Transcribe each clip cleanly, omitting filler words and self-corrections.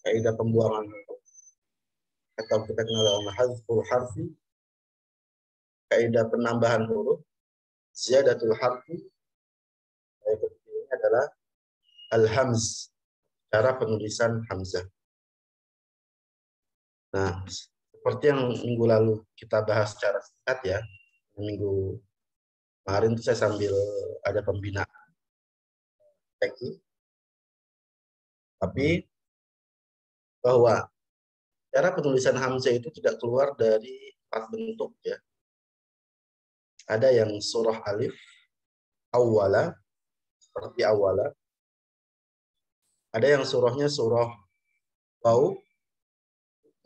kaidah pembuangan huruf, atau kita kenal dengan hadzful harfi, kaidah penambahan huruf, ziyadatul harfi, yang ketiga adalah al-hamz, cara penulisan hamzah. Nah, seperti yang minggu lalu kita bahas secara singkat ya, minggu kemarin itu saya sambil ada pembinaan teknik, tapi bahwa cara penulisan hamzah itu tidak keluar dari 4 bentuk ya. Ada yang surah alif, awwala, seperti awwala. Ada yang surahnya surah waw,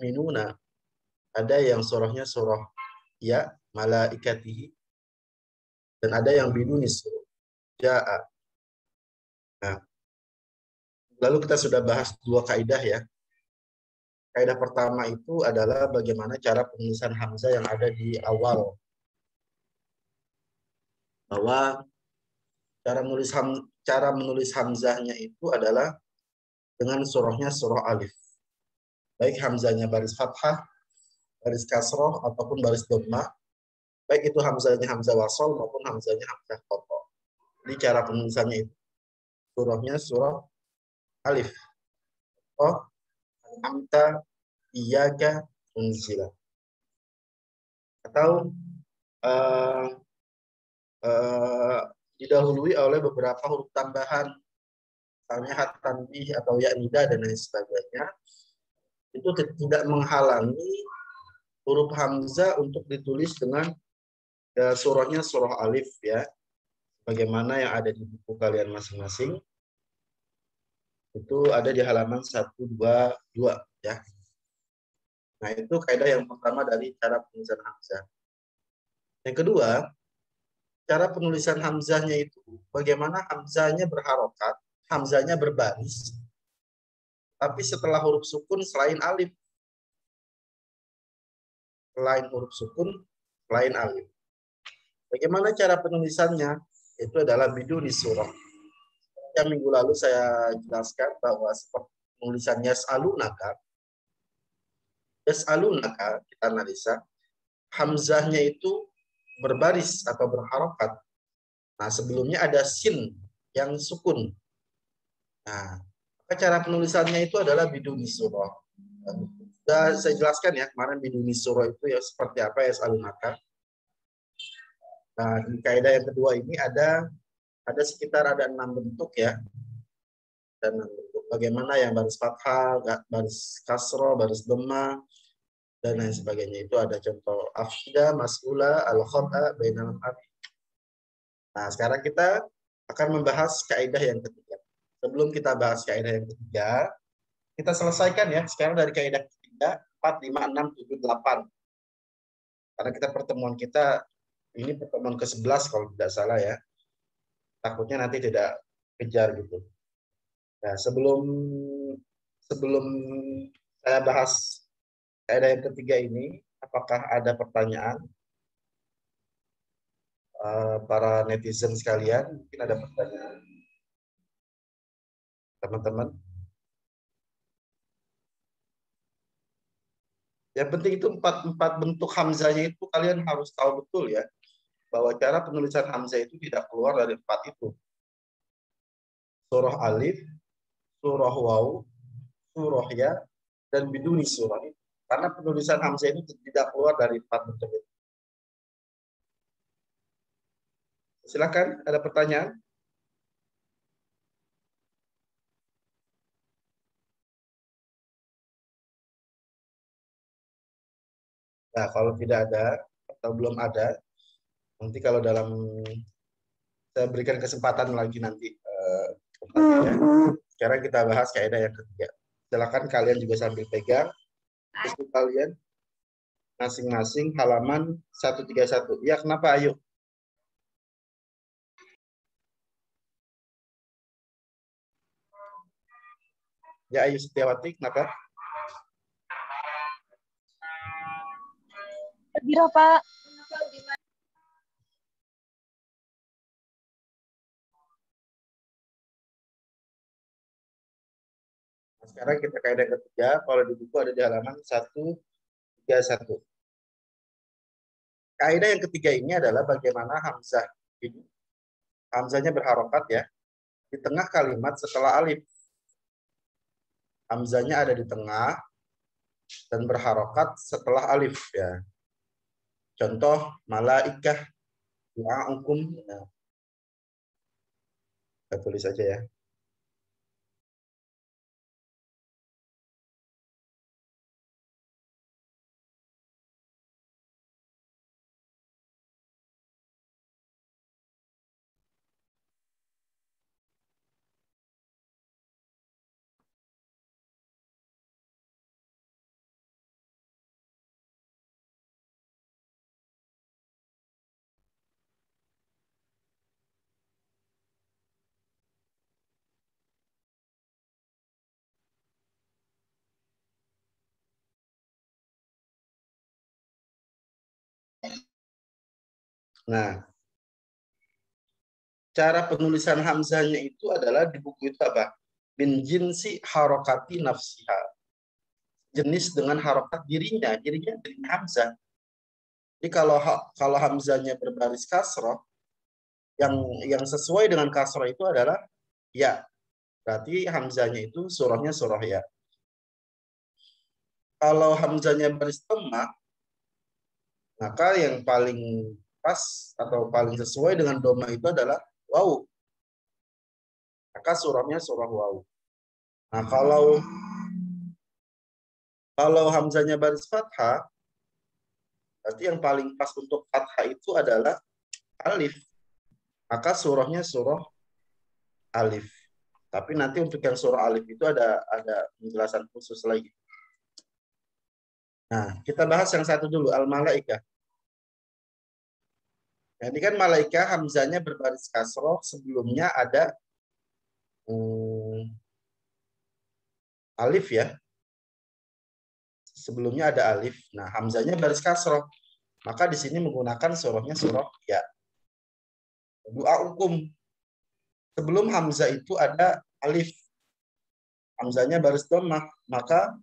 minuna. Ada yang surahnya surah ya, malaikatihi. Dan ada yang biduni surah ja'a. Nah, lalu kita sudah bahas 2 kaidah ya. Kaidah pertama itu adalah bagaimana cara penulisan hamzah yang ada di awal. Bahwa cara menulis hamzahnya itu adalah dengan surahnya surah alif. Baik hamzahnya baris fathah, baris kasroh, ataupun baris dhammah. Baik itu hamzahnya hamzah wasol maupun hamzahnya hamzah qata'. Jadi cara penulisannya itu surahnya surah alif. Oh, anta iyyaka unzila. Atau didahului oleh beberapa huruf tambahan, misalnya hat tanbih atau ya nida dan lain sebagainya. Itu tidak menghalangi huruf hamzah untuk ditulis dengan surahnya surah alif ya. Bagaimana yang ada di buku kalian masing-masing. Itu ada di halaman 122 ya. Nah, itu kaidah yang pertama dari cara penulisan hamzah. Yang kedua, cara penulisan hamzahnya itu bagaimana hamzahnya berharokat, hamzahnya berbaris, tapi setelah huruf sukun selain alif. Selain huruf sukun, selain alif. Bagaimana cara penulisannya? Itu adalah biduni surah. Yang minggu lalu saya jelaskan bahwa seperti penulisan yas'alunaka, kita analisa, hamzahnya itu berbaris atau berharokat. Nah, sebelumnya ada sin yang sukun. Nah, cara penulisannya itu adalah biduni surah. Sudah saya jelaskan ya kemarin biduni surah itu ya seperti apa yas'alunaka. Nah, di kaidah yang kedua ini ada sekitar 6 bentuk ya. Dan bagaimana yang baris fathah, baris kasroh, baris dhammah, dan lain sebagainya. Itu ada contoh afida, mas'ula, al-khata, bainal abi. Nah, sekarang kita akan membahas kaidah yang ketiga. Sebelum kita bahas kaidah yang ketiga, kita selesaikan ya sekarang dari kaidah ketiga 4, 5, 6, 7, 8. Karena pertemuan kita ini pertemuan ke-11 kalau tidak salah ya. Takutnya nanti tidak kejar gitu. Nah, sebelum saya bahas kaidah yang ketiga ini, apakah ada pertanyaan para netizen sekalian? Mungkin ada pertanyaan, teman-teman. Yang penting itu empat bentuk hamzahnya itu kalian harus tahu betul ya, bahwa cara penulisan hamzah itu tidak keluar dari 4 itu. Surah alif, surah waw, surah ya, dan biduni surah. Karena penulisan hamzah itu tidak keluar dari 4 bentuk itu. Silakan, ada pertanyaan? Nah, kalau tidak ada atau belum ada, nanti kalau saya berikan kesempatan lagi nanti. Sekarang kita bahas kaidah yang ketiga. Silakan kalian juga sambil pegang buku kalian masing-masing halaman 131. Ya, kenapa? Ayo. Ya, Ayu Setiawati, kenapa? Biro, Pak. Mas Sekarang kita kaidah ketiga, kalau di buku ada di halaman 131. Kaidah yang ketiga ini adalah bagaimana hamzah ini. Hamzahnya berharokat ya. Di tengah kalimat setelah alif. Hamzahnya ada di tengah dan berharokat setelah alif ya. Contoh malaikah, du'a'ukum. Nah, kita tulis aja ya. Nah, cara penulisan hamzahnya itu adalah di buku itu apa? Bin jinsi harokati nafsiha. Jenis dengan harokat dirinya hamzah. Jadi kalau hamzahnya berbaris kasroh, yang sesuai dengan kasroh itu adalah ya. Berarti hamzahnya itu surahnya surah ya. Kalau hamzahnya baris dhamma, maka yang paling pas atau paling sesuai dengan dhamma itu adalah waw. Maka surahnya surah waw. Nah, kalau hamzahnya baris fathah, berarti yang paling pas untuk fathah itu adalah alif. Maka surahnya surah alif. Tapi nanti untuk yang surah alif itu ada penjelasan khusus lagi. Nah, kita bahas yang satu dulu, al-malaikah. Nah, ini kan malaikah hamzahnya berbaris kasroh, sebelumnya ada alif ya. Sebelumnya ada alif. Nah, hamzahnya baris kasroh. Maka di sini menggunakan surahnya surah ya. Doa hukum. Sebelum hamzah itu ada alif. Hamzahnya baris dhammah. Maka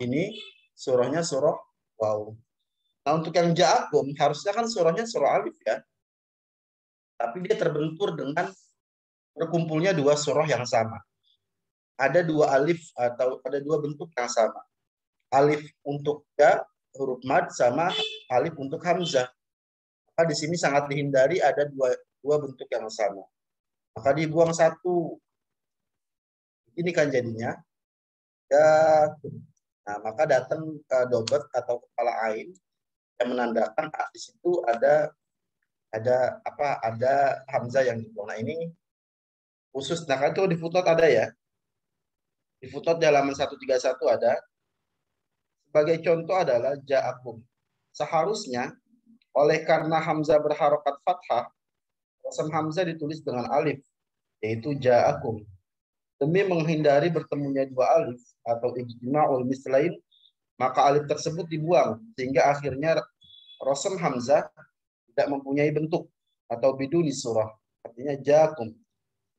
ini surahnya surah waw. Nah, untuk yang ja'akum harusnya kan surahnya surah alif ya. Tapi dia terbentur dengan berkumpulnya dua surah yang sama. Ada dua alif atau ada dua bentuk yang sama. Alif untuk ya, huruf mad sama alif untuk hamzah. Maka di sini sangat dihindari ada dua bentuk yang sama. Maka dibuang satu. Ini kan jadinya ya. Nah, maka datang dobet atau kepala ain yang menandakan di situ ada apa? Ada hamzah yang dibuang. Nah, ini khusus. Nah, kan itu di footnote ada ya. Di footnote di halaman 131 ada. Sebagai contoh adalah ja'akum. Seharusnya oleh karena hamzah berharokat fathah, qasam hamzah ditulis dengan alif, yaitu ja'akum. Demi menghindari bertemunya dua alif atau ijtima'ul mislain, maka alif tersebut dibuang sehingga akhirnya qasam hamzah tidak mempunyai bentuk atau biduni surah. Artinya ja'akum.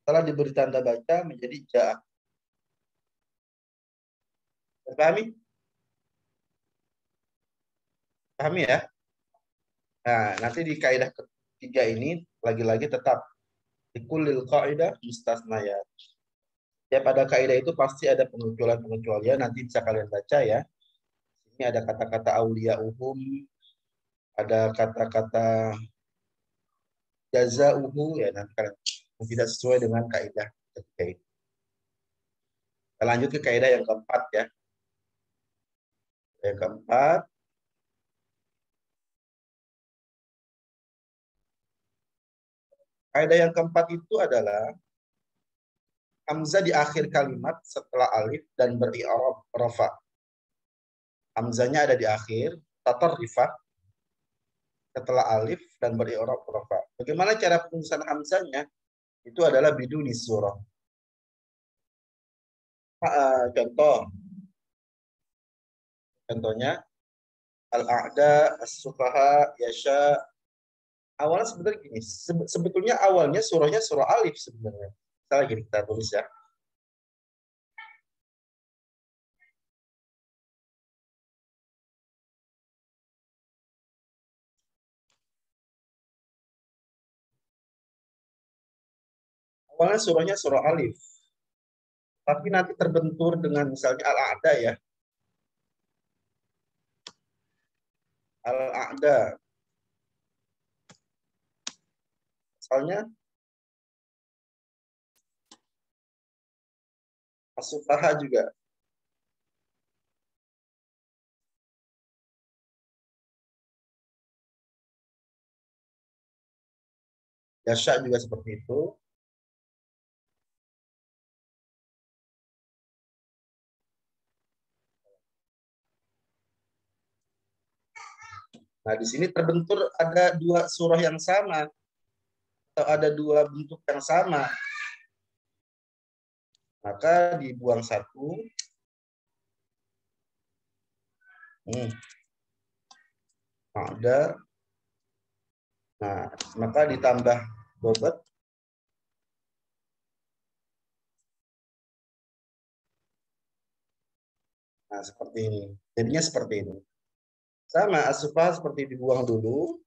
Setelah diberi tanda baca menjadi ja'a. Pahami? Pahami ya? Nah, nanti di kaidah ketiga ini lagi-lagi tetap likulil qaidah mustasnaya. Ya, pada kaidah itu pasti ada pengecualian-pengecualian, nanti bisa kalian baca ya. Ini ada kata-kata aulia uhum, ada kata-kata jaza uhu ya, nanti kalian tidak sesuai dengan kaidah ketiga itu. Kita lanjut ke kaidah yang keempat ya. Yang keempat, kaidah yang keempat itu adalah hamzah di akhir kalimat setelah alif dan beri'rab rafa. Hamzahnya ada di akhir, tatarrifah setelah alif dan beri'rab rafa. Bagaimana cara penulisan hamzahnya? Itu adalah biduni surah. Contohnya al-a'da, as-sufaha, yasha. Awalnya sebenarnya gini, sebetulnya awalnya surahnya surah alif sebenarnya. Kita lagi kita tulis ya. Awalnya surahnya surah Alif. Tapi nanti terbentur dengan misalnya Al-A'da ya. Al-A'da. Misalnya As-Sufaha juga. Yasha juga seperti itu. Nah, di sini terbentur ada dua surah yang sama atau ada dua bentuk yang sama. Maka dibuang satu. Ada. Nah, maka ditambah bobot. Nah, seperti ini. Jadinya seperti ini. Sama, As-Sufaha seperti dibuang dulu.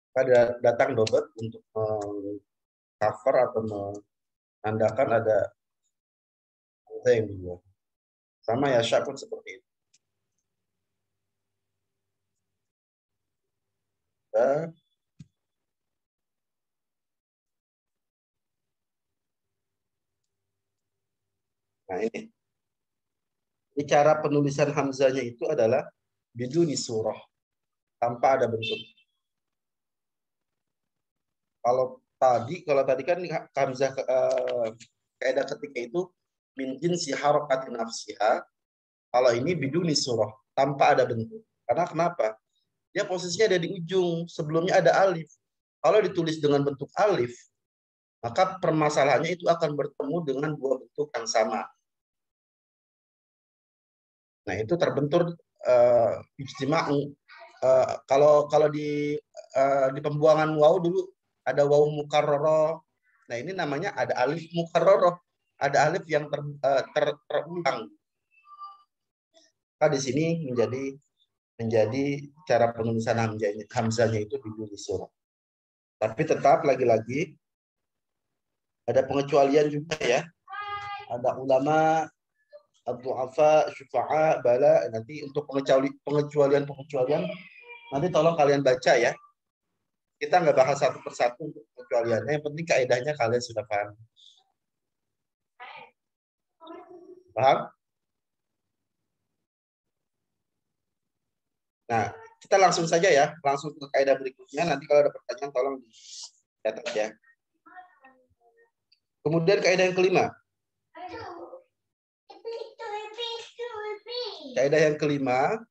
Pada datang dobet untuk cover atau menandakan ada yang dibuang. Sama Yasha pun seperti itu. Nah ini. Ini cara penulisan hamzanya itu adalah biduni surah. Tanpa ada bentuk. Kalau tadi kan hamzah kaidah ketika itu min jinsi harakat nafsiha. Kalau ini biduni surah, tanpa ada bentuk. Karena kenapa? Dia posisinya ada di ujung, sebelumnya ada alif. Kalau ditulis dengan bentuk alif, maka permasalahannya itu akan bertemu dengan dua bentuk yang sama. Nah, itu terbentur ijtima'. Kalau di pembuangan waw dulu ada waw mukarrarah. Nah, ini namanya ada alif mukarrarah. Ada alif yang terulang. Nah, di sini menjadi cara penulisan hamzahnya itu biduni surah. Tapi tetap lagi-lagi ada pengecualian juga ya. Ada ulama, ad-du'afa, syufa'a, bala. Nanti untuk pengecualian nanti tolong kalian baca ya. Kita nggak bahas satu persatu untuk pengecualiannya. Yang penting kaidahnya kalian sudah paham. Paham? Nah, kita langsung saja ya. Langsung ke kaidah berikutnya. Nanti kalau ada pertanyaan tolong dicatat ya. Kemudian kaidah yang kelima. Kaidah yang kelima.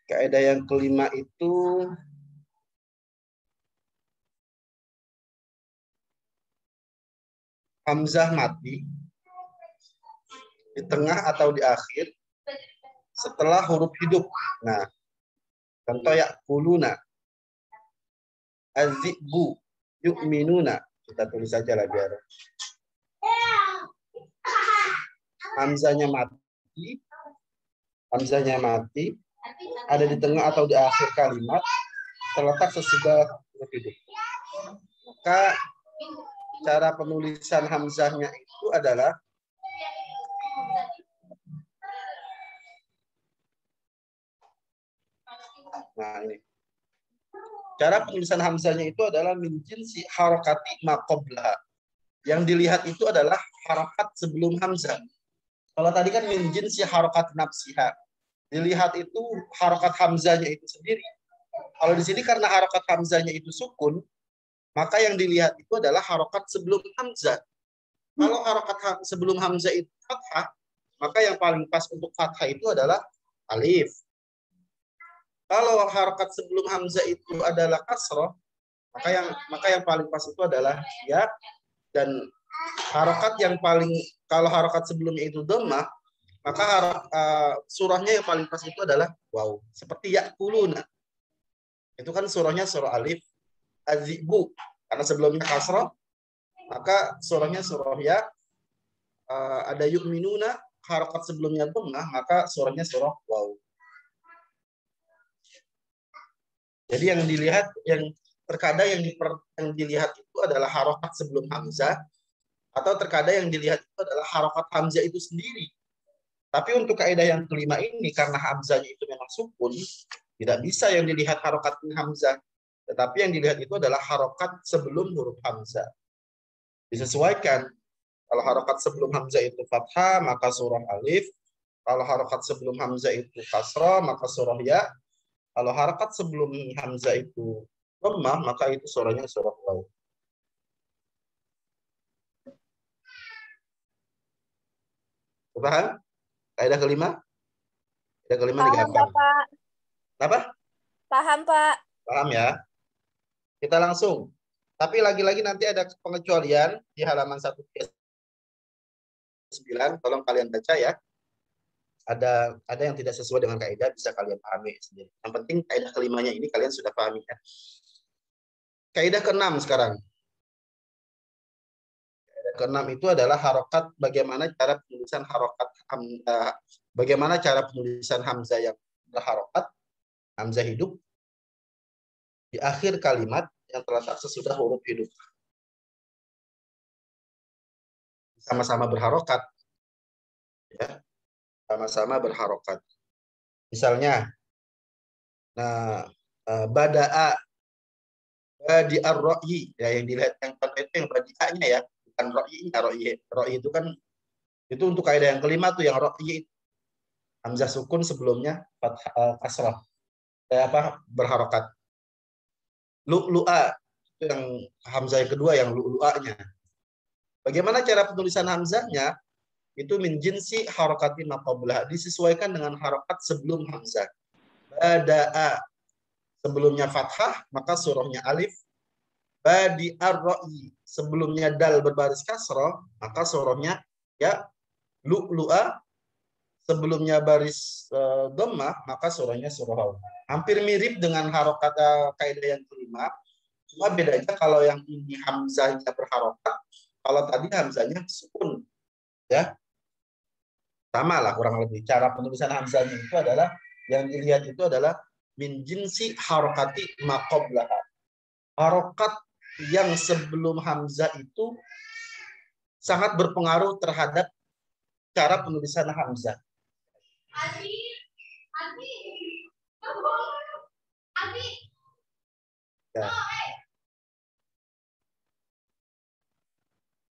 Kaidah yang kelima itu hamzah mati di tengah atau di akhir setelah huruf hidup. Nah, contoh ya kuluna, azibu, yu'minuna. Kita tulis saja lah biar hamzahnya mati, ada di tengah atau di akhir kalimat, terletak sesudah huruf hidup. Maka cara penulisan hamzahnya itu adalah nah ini. Cara penulisan hamzahnya itu adalah min jinsi harakati ma qablaha. Yang dilihat itu adalah harakat sebelum hamzah. Kalau tadi kan min jinsi harakat nafsiha. Dilihat itu harakat hamzahnya itu sendiri. Kalau di sini karena harakat hamzahnya itu sukun, maka yang dilihat itu adalah harakat sebelum hamzah. Kalau harakat sebelum hamzah itu fathah, maka yang paling pas untuk fathah itu adalah alif. Kalau harakat sebelum hamzah itu adalah kasroh, maka yang paling pas itu adalah ya. Dan harakat yang paling, kalau harakat sebelumnya itu dhammah, maka surahnya yang paling pas itu adalah waw. Seperti yakuluna. Itu kan surahnya surah alif. Azibu, karena sebelumnya kasroh, maka surahnya surah ya. Ada yu'minuna, harokat sebelumnya dhammah, maka surahnya surah waw. Jadi yang dilihat, yang terkadang yang dilihat itu adalah harokat sebelum hamzah, atau terkadang yang dilihat itu adalah harokat hamzah itu sendiri. Tapi untuk kaidah yang kelima ini, karena hamzahnya itu memang sukun, tidak bisa yang dilihat harokat hamzah. Tetapi yang dilihat itu adalah harokat sebelum huruf hamzah. Disesuaikan. Kalau harokat sebelum hamzah itu fathah, maka surah alif. Kalau harokat sebelum hamzah itu kasrah, maka surah ya. Kalau harokat sebelum hamzah itu dhammah, maka itu surahnya surah waw. Paham? Kaidah kelima? Kaidah kelima Paham, digampang. Bapak. Apa? Paham, Pak. Paham ya? Kita langsung. Tapi lagi-lagi nanti ada pengecualian di halaman 139. Tolong kalian baca ya. Ada yang tidak sesuai dengan kaidah, bisa kalian pahami sendiri. Yang penting kaidah kelimanya ini kalian sudah pahami ya. Kaidah keenam sekarang. Kaidah keenam itu adalah harokat, bagaimana cara penulisan harokat, bagaimana cara penulisan hamzah yang berharokat, hamzah hidup di akhir kalimat yang terletak sesudah huruf hidup. Sama-sama berharokat. Ya, sama-sama berharokat. Misalnya, nah, bada'a badi ar-ra'yi, ya, yang dilihat yang pertama itu yang badi'anya ya, bukan ra'yinya. Ra'yi itu kan itu untuk kaidah yang kelima tuh, yang ra'yi hamzah sukun sebelumnya kasrah, berharokat. Lu'lu'a itu yang hamzah yang kedua, yang lu'lu'anya. Bagaimana cara penulisan hamzahnya? Itu min jinsi harokati ma qablah, disesuaikan dengan harokat sebelum hamzah. Bada'a sebelumnya fathah, maka surahnya alif. Badi ar-ra'i sebelumnya dal berbaris kasroh, maka surahnya ya. Lu'lu'a sebelumnya baris dhammah, maka surahnya surah waw. Hampir mirip dengan harokat kaidah yang kelima, cuma bedanya kalau yang ini hamzahnya berharokat, kalau tadi hamzahnya sukun ya. Sama lah kurang lebih. Cara penulisan hamzahnya itu adalah, yang dilihat itu adalah min jinsi harokati ma qablaha. Harokat yang sebelum hamzah itu sangat berpengaruh terhadap cara penulisan hamzah. Ya.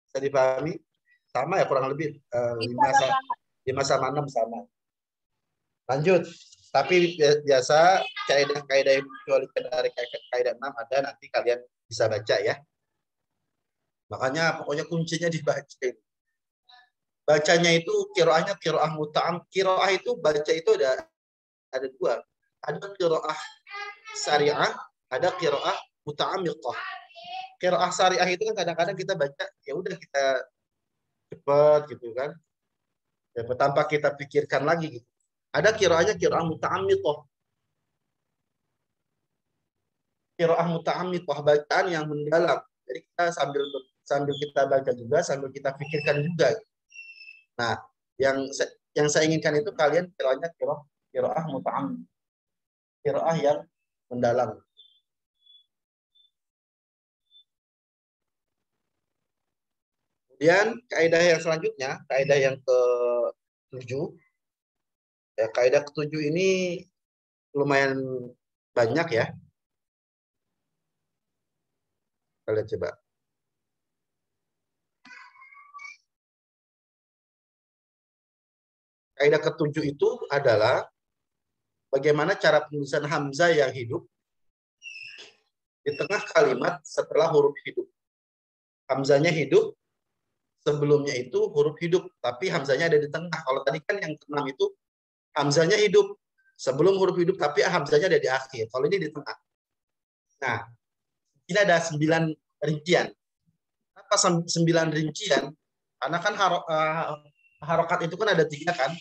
Bisa dipahami? Sama ya kurang lebih 5 sama 6 sama. Lanjut. Tapi biasa kaidah-kaidah yang dikecualikan dari kaidah 6 ada, nanti kalian bisa baca ya. Makanya pokoknya kuncinya dibaca. Bacanya itu qiraahnya qiraah muta'am. Qiraah itu baca itu ada dua. Ada qiraah syariah, ada qiraah muta'ammiqah. Qiraah syariah itu kan kadang-kadang kita baca ya udah kita cepat gitu kan. Ya, tanpa kita pikirkan lagi gitu. Ada qiraahnya qiraah muta'ammiqah. Qiraah muta'ammiqah, bacaan yang mendalam. Jadi kita sambil kita baca juga, sambil kita pikirkan juga. Nah, yang saya inginkan itu kalian qiraahnya qiraah muta'ammiqah. Qiraah yang mendalam. Kemudian kaidah yang selanjutnya, kaidah yang ke-7. Ya, kaidah ke-7 ini lumayan banyak ya. Kita lihat coba. Kaidah ke-7 itu adalah bagaimana cara penulisan hamzah yang hidup di tengah kalimat setelah huruf hidup. Hamzahnya hidup, sebelumnya itu huruf hidup, tapi hamzahnya ada di tengah. Kalau tadi kan yang ke-6 itu hamzahnya hidup sebelum huruf hidup, tapi hamzahnya ada di akhir. Kalau ini di tengah. Nah, ini ada 9 rincian. Apa 9 rincian? Karena kan harokat itu kan ada 3 kan.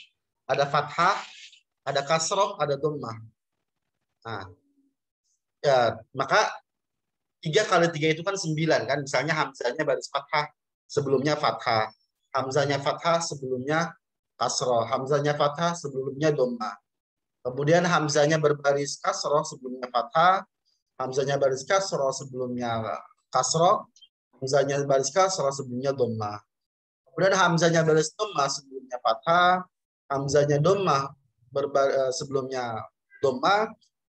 Ada fathah, ada kasroh, ada dhammah. Nah, ya, maka 3 kali 3 itu kan 9 kan. Misalnya hamzahnya baris fathah, sebelumnya fathah. Hamzahnya fathah, sebelumnya kasroh. Hamzanya fathah, sebelumnya dhammah. Kemudian hamzanya berbaris kasroh, sebelumnya fathah. Hamzanya baris kasroh, sebelumnya kasroh. Hamzanya baris kasroh, sebelumnya dhammah. Kemudian hamzanya baris dhammah, sebelumnya fathah. Hamzanya dhammah sebelumnya dhammah.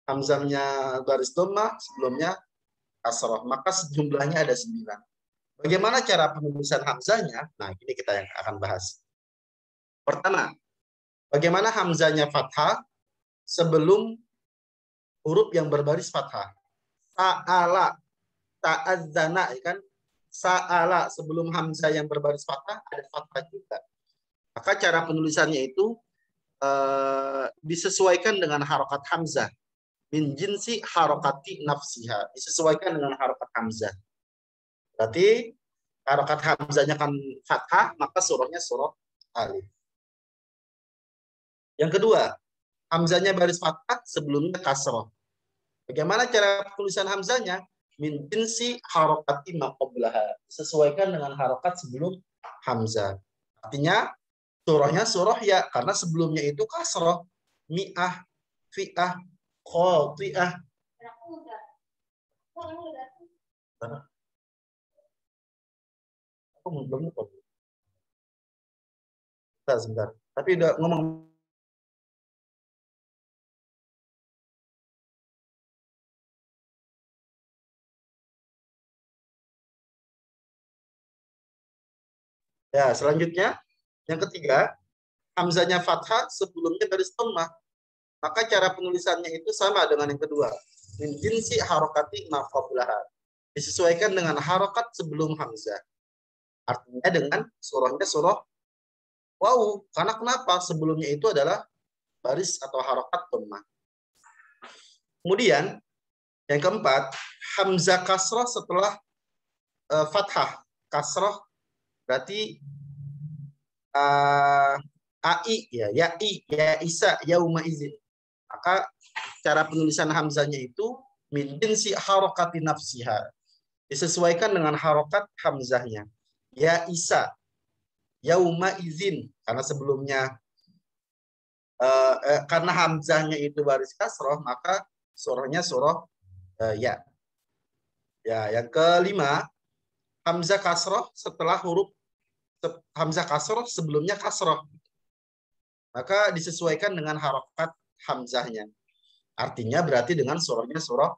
Hamzanya baris dhammah, sebelumnya kasroh. Maka jumlahnya ada 9. Bagaimana cara penulisan hamzanya? Nah, ini kita yang akan bahas. Pertama, bagaimana hamzanya fathah sebelum huruf yang berbaris fathah. Sa'ala, ta'adzana, kan? Sa'ala sebelum hamzah yang berbaris fathah ada fathah juga. Maka cara penulisannya itu disesuaikan dengan harokat hamzah. Min jinsi harokati nafsiha. Disesuaikan dengan harokat hamzah. Berarti harokat hamzahnya kan fathah, maka surahnya surah alif. Yang kedua, hamzanya baris fathah, sebelumnya kasroh. Bagaimana cara tulisan hamzanya? Min jinsi harokati ma qablaha. Sesuaikan dengan harokat sebelum hamzah. Artinya surahnya surah ya, karena sebelumnya itu kasroh. Mi'ah, fi'ah, khati'ah. Belum lupa. Sebentar. Tapi udah ngomong. Ya, selanjutnya yang ketiga, hamzanya fathah, sebelumnya baris dhammah. Maka cara penulisannya itu sama dengan yang kedua. Min jinsi harokati ma qablaha. Disesuaikan dengan harokat sebelum hamzah. Artinya dengan surahnya surah waw. Karena kenapa? Sebelumnya itu adalah baris atau harokat dhammah. Kemudian yang keempat, hamzah kasrah setelah fathah. Kasrah berarti ai ya, ya'i, ya isa, yauma izin. Maka cara penulisan hamzanya itu min jinsi harokati nafsiha. Disesuaikan dengan harokat hamzahnya. Ya isa, yauma izin. Karena sebelumnya karena hamzahnya itu baris kasroh, maka surahnya surah ya. Ya, yang kelima, hamzah kasroh setelah huruf hamzah kasroh sebelumnya kasroh. Maka disesuaikan dengan harokat hamzahnya. Artinya berarti dengan surahnya surah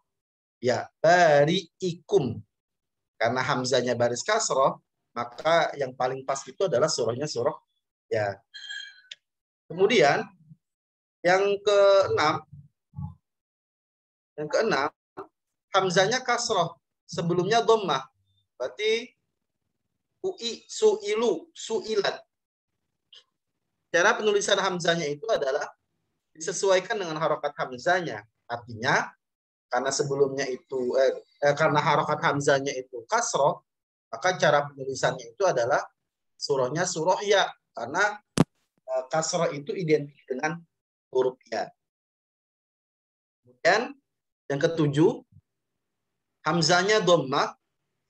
ya, bari'ikum. Karena hamzahnya baris kasroh, maka yang paling pas itu adalah surahnya surah ya. Kemudian yang keenam, hamzahnya kasroh, sebelumnya dhammah. Berarti ui, su'ilu, su'ilat. Cara penulisan hamzahnya itu adalah disesuaikan dengan harokat hamzahnya. Artinya karena sebelumnya itu karena harokat hamzahnya itu kasroh, maka cara penulisannya itu adalah surahnya surah ya, karena kasroh itu identik dengan huruf ya. Kemudian yang ketujuh, hamzahnya dhammah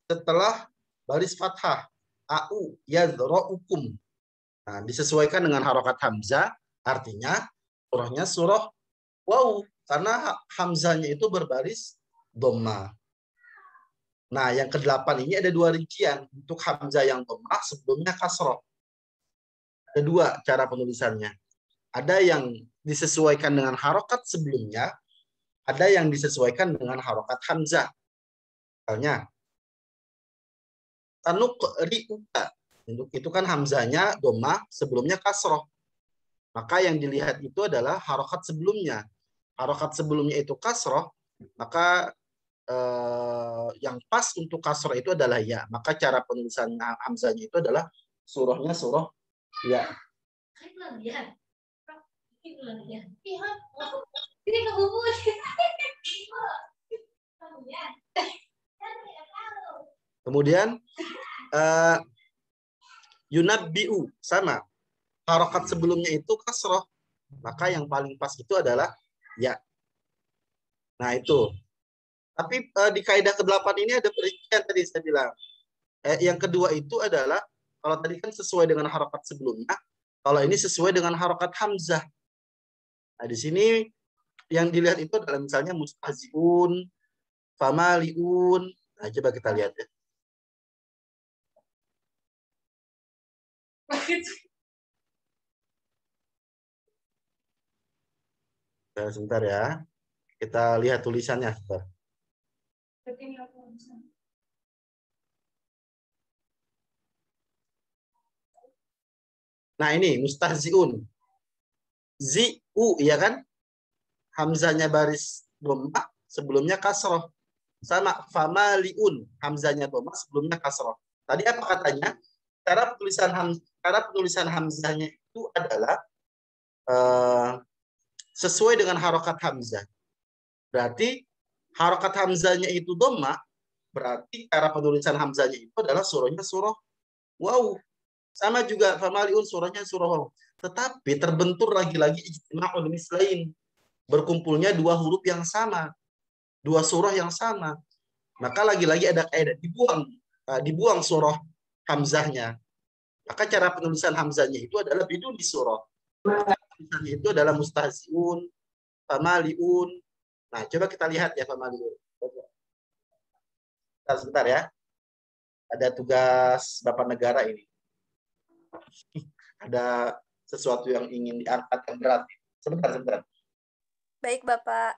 setelah baris fathah. Au yadhra'ukum. Nah, disesuaikan dengan harokat hamzah, artinya surahnya surah waw, karena hamzahnya itu berbaris dhammah. Nah, yang kedelapan ini ada 2 rincian. Untuk hamzah yang dhammah sebelumnya kasroh. Ada 2 cara penulisannya. Ada yang disesuaikan dengan harokat sebelumnya, ada yang disesuaikan dengan harokat hamzah. Misalnya, tanuk ri'uka. Itu kan hamzahnya dhammah, sebelumnya kasroh. Maka yang dilihat itu adalah harokat sebelumnya. Harokat sebelumnya itu kasroh, maka yang pas untuk kasroh itu adalah ya. Maka cara penulisan hamzahnya itu adalah surahnya surah ya. Kemudian yunabbi'u sama. Harokat sebelumnya itu kasroh. Maka yang paling pas itu adalah ya. Nah itu. Tapi di kaidah ke-8 ini ada perincian tadi saya bilang. Yang kedua itu adalah, kalau tadi kan sesuai dengan harokat sebelumnya, Kalau ini sesuai dengan harokat hamzah. Nah, di sini yang dilihat itu adalah misalnya mustahziun, famaliun. Nah, coba kita lihat ya. Sebentar ya. Kita lihat tulisannya. Sebentar. Nah, ini mustahziun. Zi'u, ya kan? Hamzanya baris dhamma, sebelumnya kasroh. Sama famaliun, hamzanya dhamma, sebelumnya kasroh. Tadi apa katanya? Cara penulisan hamzanya itu adalah sesuai dengan harokat hamzah. Berarti harokat hamzanya itu dhamma, berarti cara penulisan hamzanya itu adalah surahnya surah waw. Sama juga famaliun, surahnya surah waw. Tetapi terbentur lagi-lagi ijtima'ul mislain. Berkumpulnya dua huruf yang sama, dua surah yang sama. Maka lagi-lagi ada kaidah, dibuang surah hamzahnya. Maka cara penulisan hamzahnya itu adalah bidun di surah. Tulisannya itu adalah mustahziun, famaliun. Nah, coba kita lihat ya famaliun. Sebentar ya. Ada tugas Bapak Negara ini. Ada sesuatu yang ingin diangkat yang berat. Sebentar. Baik, Bapak.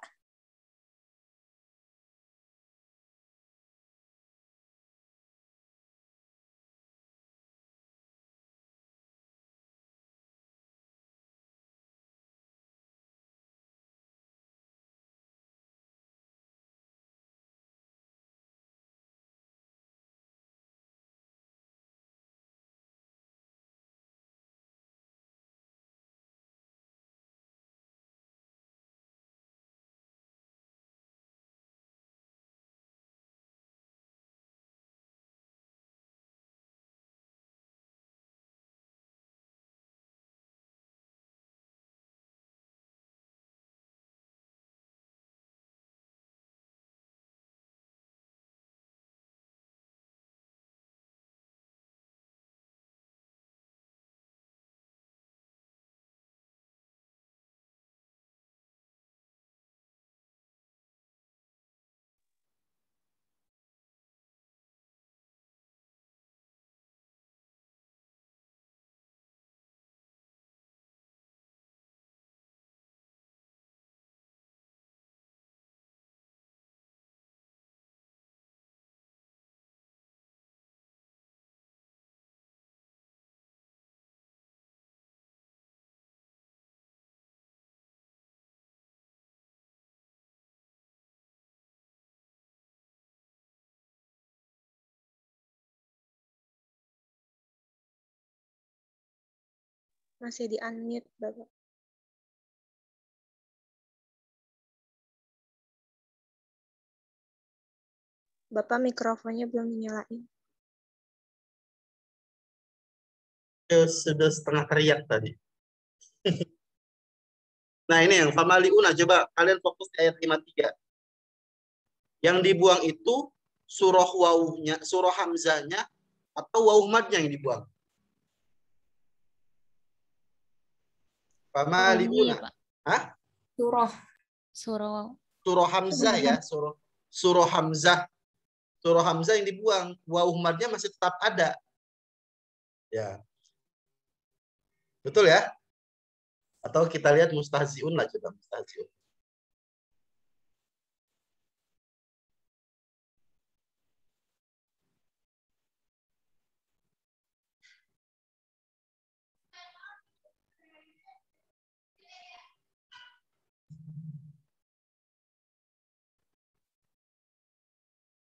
Masih di-unmute, Bapak. Bapak mikrofonnya belum dinyalain. Sudah setengah teriak tadi. Nah, ini yang famaliuna. Coba kalian fokus di ayat 53. Yang dibuang itu surah wawuhnya, surah hamzahnya, atau wawu madnya yang dibuang. Famaliuna. Hah? Surah hamzah ya, surah hamzah. Surah hamzah yang dibuang, wawu madnya masih tetap ada. Ya. Betul ya? Atau kita lihat mustahziun lah, coba mustahziun.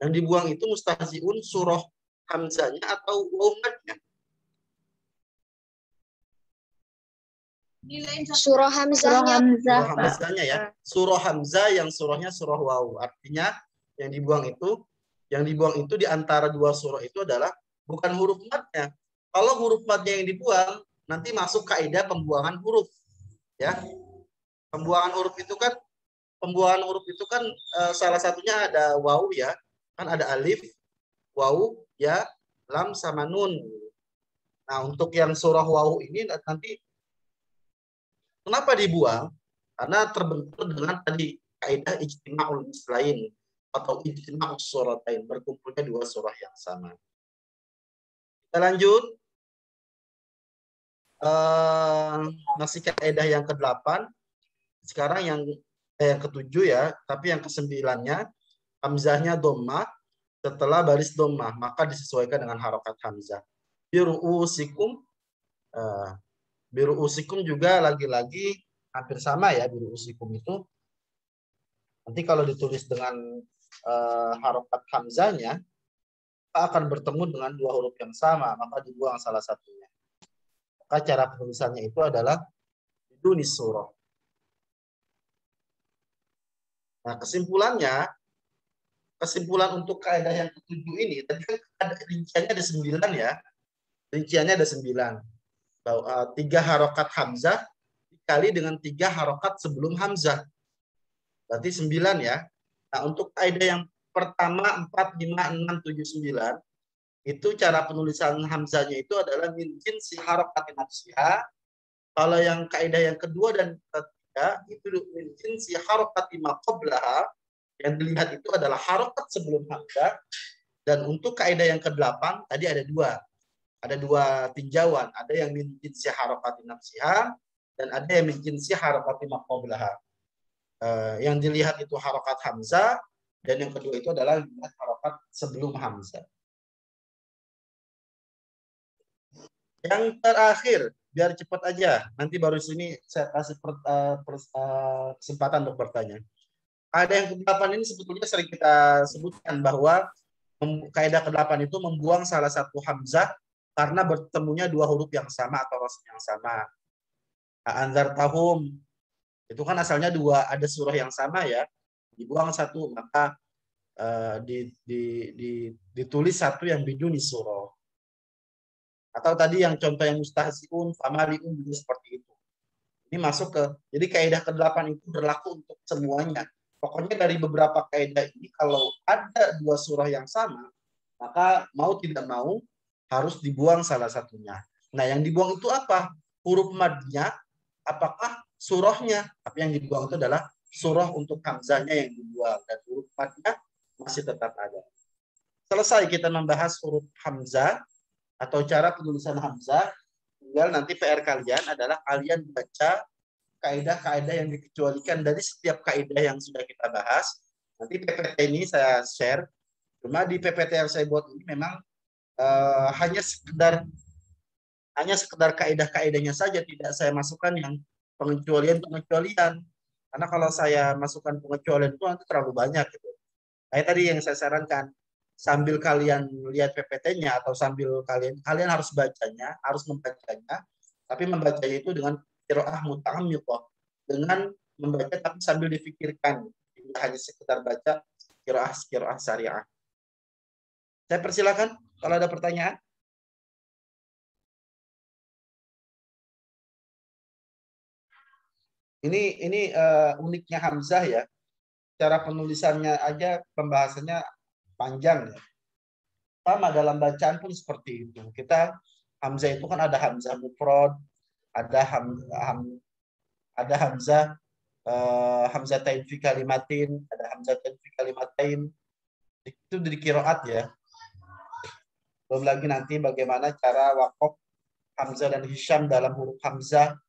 Yang dibuang itu mustahziun surah hamzahnya atau wawu madnya? Surah hamzahnya. Surah hamzahnya ya. Surah hamzah yang surahnya surah wawu. Artinya yang dibuang itu di antara dua surah itu adalah bukan huruf madnya. Kalau huruf madnya yang dibuang, nanti masuk kaidah pembuangan huruf. Ya. Pembuangan huruf itu kan salah satunya ada wawu ya. Kan ada alif, wawu, ya, lam sama nun. Nah, untuk yang surah wawu ini nanti kenapa dibuang? Karena terbentur dengan tadi kaidah ijtima'ul mislain atau ijtima'us suratain, berkumpulnya dua surah yang sama. Kita lanjut. Masih kaidah yang ke-8. Sekarang yang ke-7 ya, tapi yang ke-9-nya hamzahnya dhammah setelah baris dhammah, maka disesuaikan dengan harokat hamzah. Biru'usikum biru'usikum juga lagi-lagi hampir sama ya, biru'usikum itu nanti kalau ditulis dengan harokat hamzahnya akan bertemu dengan dua huruf yang sama, maka dibuang salah satunya. Maka cara penulisannya itu adalah bidunis surah. Nah, kesimpulan untuk kaidah yang ke-7 ini, tadi kan ada rinciannya ada 9 ya. Rinciannya ada 9. 3 harokat hamzah dikali dengan 3 harokat sebelum hamzah. Berarti 9 ya. Nah, untuk kaidah yang pertama 4, 5, 6, 7, 9 itu cara penulisan hamzahnya itu adalah min jinsi harokat nafsiha. Kalau yang kaidah yang kedua dan ketiga itu min jinsi harokat ma qablaha. Yang dilihat itu adalah harokat sebelum hamzah. Dan untuk kaidah yang ke-8 tadi ada dua tinjauan. Ada yang min jinsi harokat nafsiha dan ada yang min jinsi harokat ma qablaha. Yang dilihat itu harokat hamzah dan yang kedua itu adalah harokat sebelum hamzah. Yang terakhir, biar cepat aja. Nanti baru sini saya kasih kesempatan untuk bertanya. Ada yang ke-8 ini sebetulnya sering kita sebutkan bahwa kaidah ke-8 itu membuang salah satu hamzah karena bertemunya dua huruf yang sama atau rasul yang sama. Anzar tahum itu kan asalnya dua, ada surah yang sama ya. Dibuang satu, maka ditulis satu yang biduni surah. Atau tadi yang contoh yang mustahziun, famaliun juga seperti itu. Ini masuk ke, jadi kaidah ke-8 itu berlaku untuk semuanya. Pokoknya dari beberapa kaidah ini, kalau ada dua surah yang sama, maka mau tidak mau harus dibuang salah satunya. Nah, yang dibuang itu apa? Huruf madnya, apakah surahnya? Tapi yang dibuang itu adalah surah untuk hamzahnya yang dibuang. Dan huruf madnya masih tetap ada. Selesai kita membahas huruf hamzah atau cara penulisan hamzah. Tinggal nanti PR kalian adalah kalian baca kaidah-kaidah yang dikecualikan dari setiap kaidah yang sudah kita bahas. Nanti PPT ini saya share. Cuma di PPT yang saya buat ini memang hanya sekedar kaidah-kaidahnya saja, tidak saya masukkan yang pengecualian. Karena kalau saya masukkan pengecualian itu nanti terlalu banyak gitu. Kayak tadi yang saya sarankan, sambil kalian lihat PPT-nya atau sambil kalian harus membacanya, tapi membacanya itu dengan qiraah muta'ammiqah, dengan membaca tapi sambil difikirkan, tidak hanya sekedar baca qiraah syariah. Saya persilakan kalau ada pertanyaan. Ini uniknya hamzah ya. Cara penulisannya aja pembahasannya panjang ya. Sama dalam bacaan pun seperti itu. Kita hamzah itu kan ada hamzah mufrad, ada hamzah hamzatain fi kalimatin, ada hamzatain fi kalimatain. Itu dari qiraat ya. Belum lagi nanti bagaimana cara waqaf hamzah dan hisyam dalam huruf hamzah.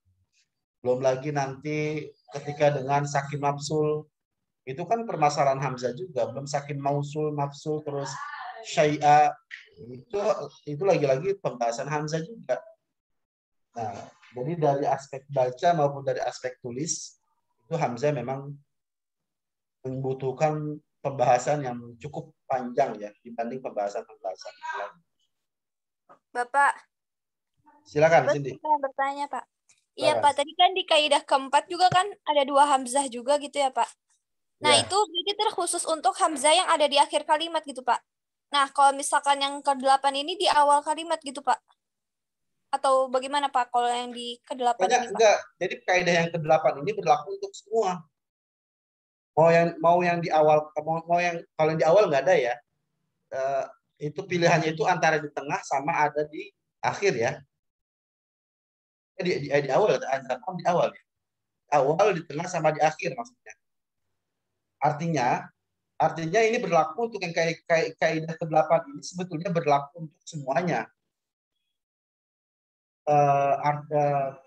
Belum lagi nanti ketika dengan sakin mafsul, itu kan permasalahan hamzah juga. Belum sakin mausul, mafsul, terus syai'a, itu lagi-lagi pembahasan hamzah juga. Nah, jadi dari aspek baca maupun dari aspek tulis, itu hamzah memang membutuhkan pembahasan yang cukup panjang ya dibanding pembahasan-pembahasan lain. Bapak. Silakan, Cindy. Saya bertanya, Pak. Iya, Pak. Tadi kan di kaidah keempat juga kan ada dua hamzah juga gitu ya, Pak. Nah, itu berarti terkhusus untuk hamzah yang ada di akhir kalimat gitu, Pak. Nah, kalau misalkan yang ke-8 ini di awal kalimat gitu, Pak. Atau bagaimana, Pak, kalau yang di ke-8 ini, Pak? Enggak. Jadi kaidah yang ke-8 ini berlaku untuk semua. Mau yang di awal, kalau yang di awal nggak ada ya. Itu pilihannya itu antara di tengah sama ada di akhir ya. Di awal, di awal. Awal, di tengah, sama di akhir maksudnya. Artinya ini berlaku untuk yang kaidah ke-8 ini sebetulnya berlaku untuk semuanya.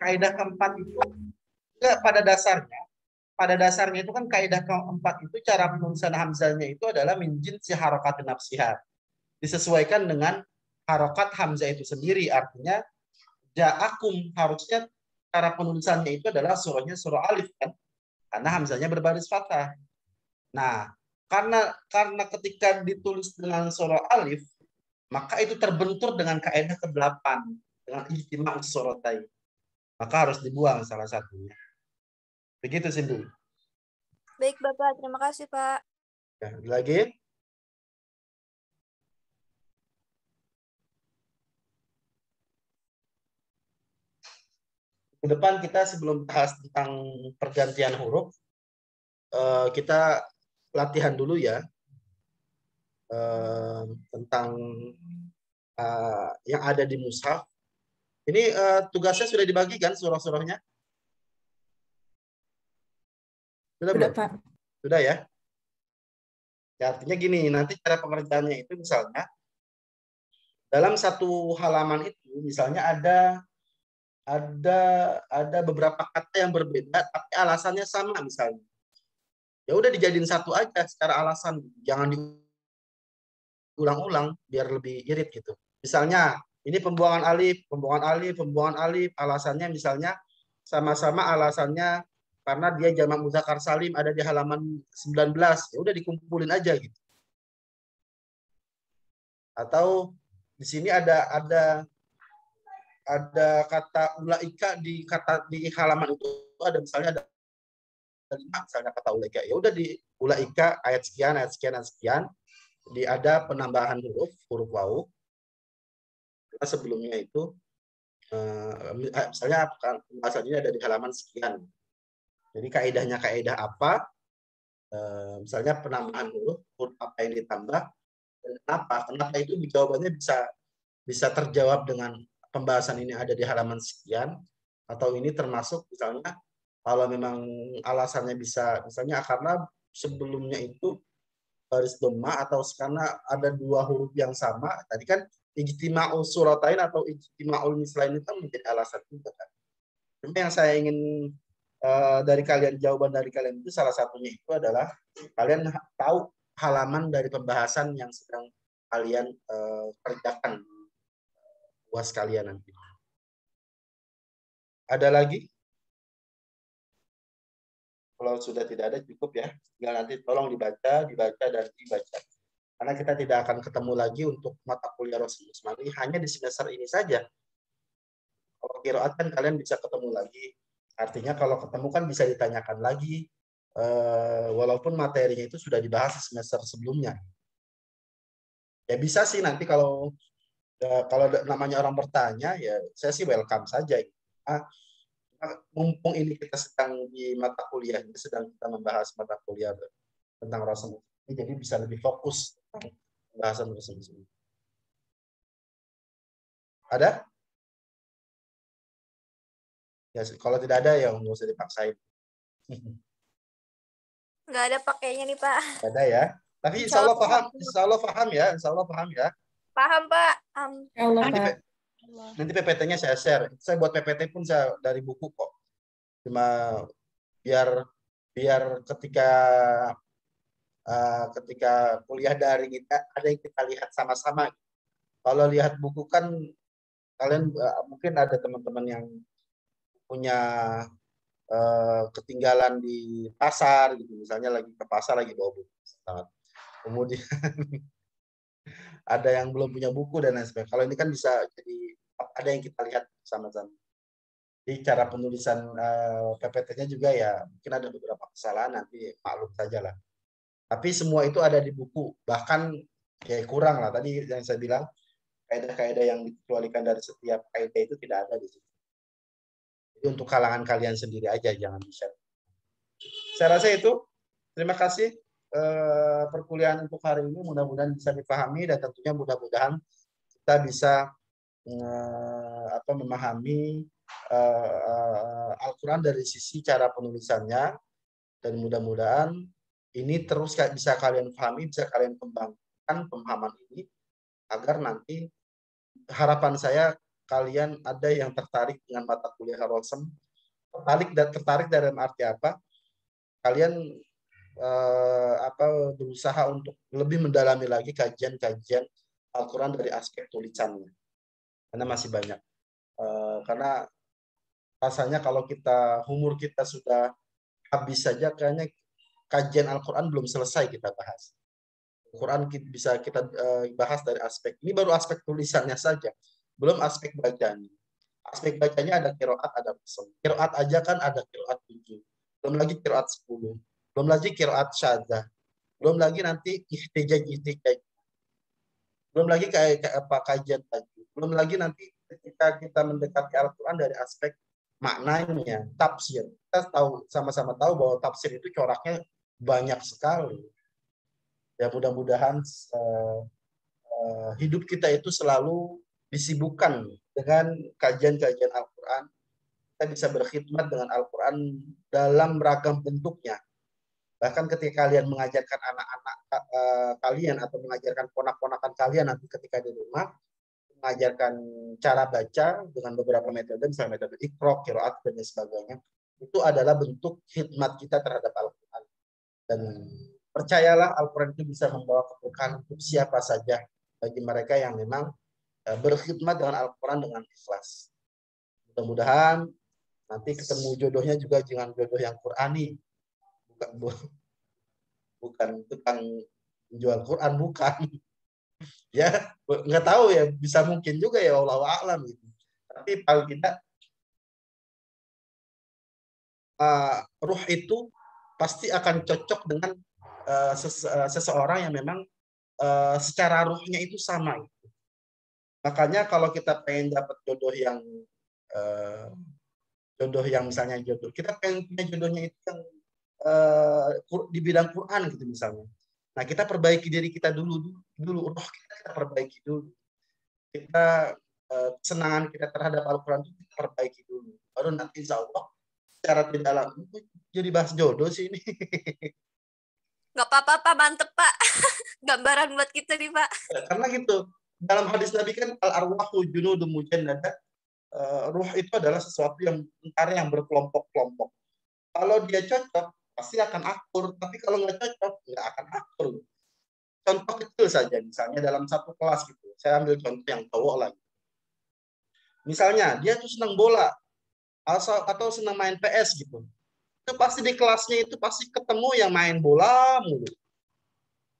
Kaidah keempat itu pada dasarnya itu kan kaidah keempat itu cara penulisan hamzahnya itu adalah min jinsi harokat nafsiha. Disesuaikan dengan harokat hamzah itu sendiri. Artinya ja'akum harusnya cara penulisannya itu adalah surahnya surah alif kan, karena hamzahnya berbaris fathah. Nah, karena ketika ditulis dengan surah alif, maka itu terbentur dengan kaidah ke-8 dengan ijtima' suratain. Maka harus dibuang salah satunya. Begitu Sindu. Baik Bapak, terima kasih Pak. Ya, lagi? Ke depan kita sebelum bahas tentang pergantian huruf, kita latihan dulu ya tentang yang ada di mushaf. Ini tugasnya sudah dibagikan surah-surahnya? Sudah belum? Pak. Sudah ya? Ya, artinya gini, nanti cara pengerjaannya itu misalnya dalam satu halaman itu misalnya ada beberapa kata yang berbeda tapi alasannya sama misalnya. Ya udah dijadiin satu aja secara alasan, jangan diulang-ulang biar lebih irit gitu. Misalnya ini pembuangan alif, alasannya misalnya sama-sama alasannya karena dia jamak muzakkar salim ada di halaman 19. Ya udah dikumpulin aja gitu. Atau di sini ada kata ulaika di halaman itu ada misalnya ada 5 misalnya kata ulaika. Ya udah di ulaika ayat sekian ada penambahan huruf wawu. Karena sebelumnya itu misalnya bahasanya ada di halaman sekian. Jadi kaidahnya kaidah apa? Misalnya penambahan huruf apa yang ditambah dan kenapa itu jawabannya bisa terjawab dengan pembahasan ini ada di halaman sekian, atau ini termasuk misalnya kalau memang alasannya bisa misalnya karena sebelumnya itu baris dhamma atau karena ada dua huruf yang sama. Tadi kan ijtima'ul suratain atau ijtima'ul mislain itu menjadi alasan juga kan. Cuma yang saya ingin jawaban dari kalian itu salah satunya itu adalah kalian tahu halaman dari pembahasan yang sedang kalian kerjakan buat kalian nanti. Ada lagi? Kalau sudah tidak ada cukup ya. Tinggal nanti tolong dibaca dan dibaca. Karena kita tidak akan ketemu lagi untuk mata kuliah Rasul Usmani hanya di semester ini saja. Kalau qiraat kan kalian bisa ketemu lagi. Artinya kalau ketemu kan bisa ditanyakan lagi, walaupun materinya itu sudah dibahas di semester sebelumnya. Ya bisa sih nanti kalau namanya orang bertanya, ya saya sih welcome saja. Mumpung ini kita sedang di mata kuliah, sedang kita membahas mata kuliah tentang Rasul ini, jadi bisa lebih fokus tentang pembahasan Rasul ini. Ada? Ya, kalau tidak ada ya nggak usah dipaksain. Nggak ada pakainya nih Pak. Nggak ada ya. Tapi insya Allah paham ya, insya Allah paham ya. Paham Pak. Nanti PPT-nya saya share. Saya buat PPT pun saya dari buku kok. Cuma biar ketika kuliah daring kita ada yang kita lihat sama-sama. Kalau lihat buku kan kalian mungkin ada teman-teman yang punya ketinggalan di pasar gitu, misalnya lagi ke pasar lagi bawa buku. Kemudian ada yang belum punya buku dan lain sebagainya. Kalau ini kan bisa jadi ada yang kita lihat sama-sama. Jadi cara penulisan PPT-nya juga ya mungkin ada beberapa kesalahan, nanti maklum saja lah. Tapi semua itu ada di buku. Bahkan kayak kurang lah. Tadi yang saya bilang kaidah-kaidah yang dikecualikan dari setiap kaidah itu tidak ada di situ. Jadi untuk kalangan kalian sendiri aja, jangan di-share. Saya rasa itu. Terima kasih perkuliahan untuk hari ini. Mudah-mudahan bisa dipahami dan tentunya mudah-mudahan kita bisa memahami Al-Quran dari sisi cara penulisannya, dan mudah-mudahan ini terus bisa kalian pahami, bisa kalian kembangkan pemahaman ini, agar nanti harapan saya kalian ada yang tertarik dengan mata kuliah Rosem. Tertarik dalam arti apa? Kalian berusaha untuk lebih mendalami lagi kajian-kajian Al-Quran dari aspek tulisannya, karena masih banyak. Karena rasanya kalau umur kita sudah habis saja, kayaknya kajian Al-Quran belum selesai kita bahas. Al-Quran bisa kita bahas dari aspek, ini baru aspek tulisannya saja, belum aspek bacanya. Aspek bacanya ada qiraat, ada qasam. Qiraat aja kan ada qiraat 7. Belum lagi qiraat 10. Belum lagi qiraat syadzah. Belum lagi nanti ihtijaj. Belum lagi kayak apa kajian tajwid. Belum lagi nanti ketika kita mendekati Al-Quran dari aspek maknanya, tafsir. Kita sama-sama tahu bahwa tafsir itu coraknya banyak sekali. Ya mudah-mudahan hidup kita itu selalu disibukkan dengan kajian-kajian Al-Quran. Kita bisa berkhidmat dengan Al-Quran dalam ragam bentuknya. Bahkan ketika kalian mengajarkan anak-anak kalian atau mengajarkan ponak-ponakan kalian nanti ketika di rumah, mengajarkan cara baca dengan beberapa metode, misalnya metode Iqra, qiraat, dan sebagainya, itu adalah bentuk khidmat kita terhadap Al-Quran. Dan percayalah Al-Quran itu bisa membawa keberkahan untuk siapa saja, bagi mereka yang memang berkhidmat dengan Al-Quran dengan ikhlas. Mudah-mudahan nanti ketemu jodohnya juga dengan jodoh yang Qurani, bukan tukang jual Quran, bukan. Ya nggak tahu ya, bisa mungkin juga ya, wallahu a'lam gitu. Tapi paling tidak ruh itu pasti akan cocok dengan seseorang yang memang secara ruhnya itu sama. Makanya kalau kita pengen dapat jodoh yang misalnya kita pengen punya jodohnya itu yang di bidang Quran gitu misalnya. Nah, kita perbaiki diri kita dulu roh kita perbaiki dulu. Kita kesenangan kita terhadap Al-Quran itu kita perbaiki dulu. Baru nanti insya Allah secara tidak langsung jadi bahas jodoh sih ini. Nggak apa-apa, Pak. Mantep, Pak. Gambaran buat kita nih, Pak. Karena gitu, dalam hadis Nabi kan al-arwahu junudun mujannada. Ruh itu adalah sesuatu yang tentara yang berkelompok-kelompok. Kalau dia cocok, pasti akan akur. Tapi kalau nggak cocok, nggak akan akur. Contoh kecil saja, misalnya dalam satu kelas gitu. Saya ambil contoh yang cowok lagi. Misalnya, dia tuh senang bola, atau senang main PS gitu. Itu pasti di kelasnya itu pasti ketemu yang main bola mulu.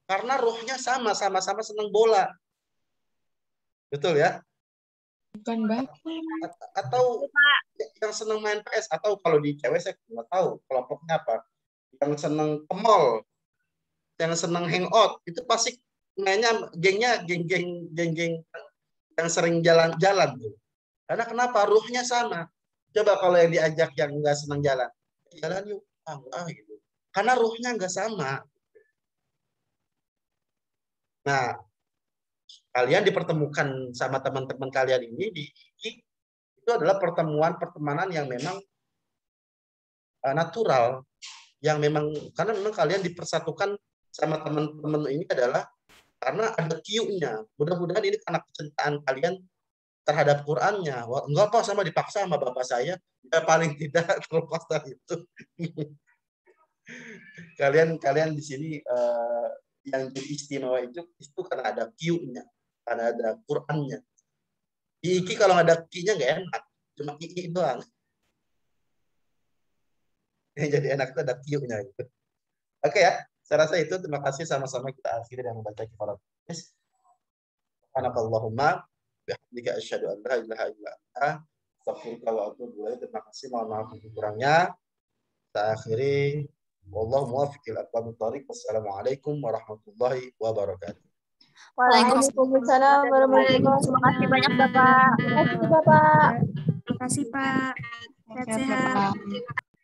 Karena ruhnya sama-sama senang bola. Betul ya? Bukan Bapak. Atau yang senang main PS, atau kalau di cewek saya nggak tahu kelompoknya apa. Yang senang ke mall, yang senang hangout, itu pasti mainnya geng-geng yang sering jalan-jalan tuh. Karena kenapa? Ruhnya sama. Coba kalau yang diajak yang nggak senang jalan yuk, gitu. Karena ruhnya nggak sama. Nah, kalian dipertemukan sama teman-teman kalian ini di IKI, itu adalah pertemanan yang memang natural, yang memang karena memang kalian dipersatukan sama teman-teman ini adalah karena ada Q-nya. Mudah-mudahan ini karena kecintaan kalian terhadap Qurannya. Enggak apa sama dipaksa sama bapak saya, ya paling tidak terlepas dari itu. kalian di sini yang jadi istimewa itu karena ada Q-nya, karena ada Qurannya. Di IKI kalau nggak ada Q-nya nggak enak, cuma IKI doang. Yang jadi enak itu ada Q-nya. Gitu. Oke ya, saya rasa itu. Terima kasih, sama-sama kita akhiri dengan membaca kifarat. Subhanakallahumma bihamdika asyhadu an la ilaha illa anta astaghfiruka wa atubu ilaik. Terima kasih, mohon maaf kurangnya. Kita akhiri. Wallahu muwaffiq ila aqwamit thoriq. Wassalamualaikum warahmatullahi wabarakatuh. Waalaikumsalam warahmatullahi wabarakatuh. Terima kasih banyak, Bapak. Terima kasih, Bapak. Terima kasih, Pak. Sehat-sehat.